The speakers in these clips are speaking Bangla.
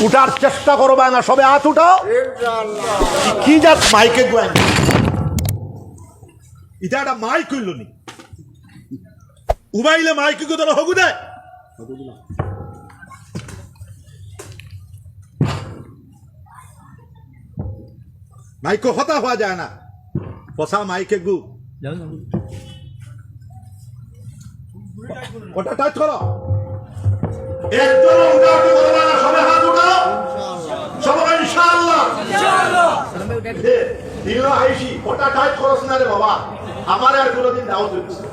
উঠার চেষ্টা করবে না, সবে হাত উঠাও। কি যাত মাইকে গুয়ান, এটা একটা মাইক হইল নি, উবাইলে মাইকে গুলো হগু দেয়। মাইকে হতা হওয়া যায় না, পচা মাইকে গু ওটা টাচ করো। একজন উঠাতে পারবে না, সবে হাত উঠাও, সবাই ইনশাআল্লাহ। দিল আইসি ওটা টাচ করছ না রে বাবা, আমার আর কোনোদিন দাওয়াত হইছে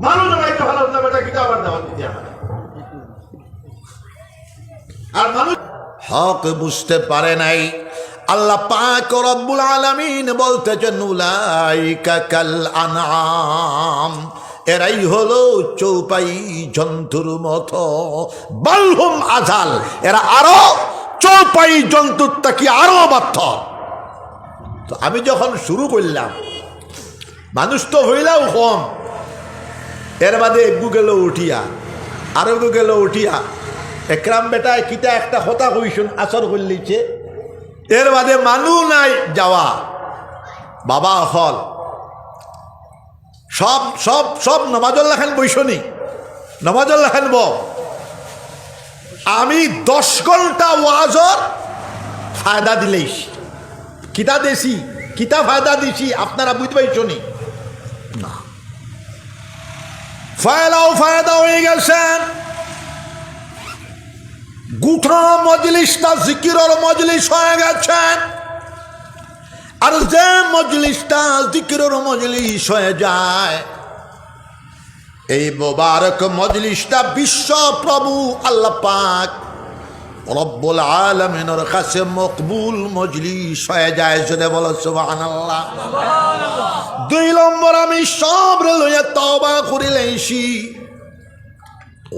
মানুষ নাইতে ভালো না বেটা, কিটা আবার দাওয়াত দিতে আমার আর মানুষ হক বুঝতে পারে নাই। আল্লাহ পাক রব্বুল আলামিন বলতেছেন উলাইকা কাল আনআম, এরাই হলো চৌপাই জন্তুর মতো, বালহুম আজাল, এরা আরো চৌপাই জন্তুর থেকে আরো বাধ্য। তো আমি যখন শুরু করলাম, মানুষ তো হইলাও কম, এর বাদে একগু গেল উঠিয়া, আরো গেল উঠিয়া, একরাম বেটায় কিতা একটা কথা কইসুন আসর করলিছে, এর বাদে মানু নাই যাওয়া। বাবা হল সব সব সব নমাজুল্লাহ খান বৈশনি, নমাজুল্লাহ খান ব আমি 10 ঘন্টা ওয়াজর ফায়দা দিলেইস, কিতা দেছি কিতা ফায়দা দিছি আপনারা বুঝতে পারছনি না। ফায়দা হয়ে গেছেন, গুঠা মজলিসটা জিকিরের মজলিস হয়ে গেছেন। আর যে মজলিসটা জিকিরের মজলিস হয়ে যায়, এই মোবারক মজলিসটা বিশ্ব প্রভু আল্লাহ পাক রব্বুল আলামিনের কাছে মকবুল মজলিস হয়ে যায়। যদি বলো সুবহানাল্লাহ। 2 নম্বর, আমি সব লইয়া তওবা করিলেছি,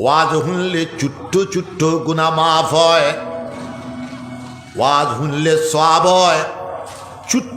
ওয়াজ শুনলে ছোট্ট ছোট্ট গুনাহ মাফ হয়, ওয়াজ শুনলে সওয়াব হয়, ছোট্ট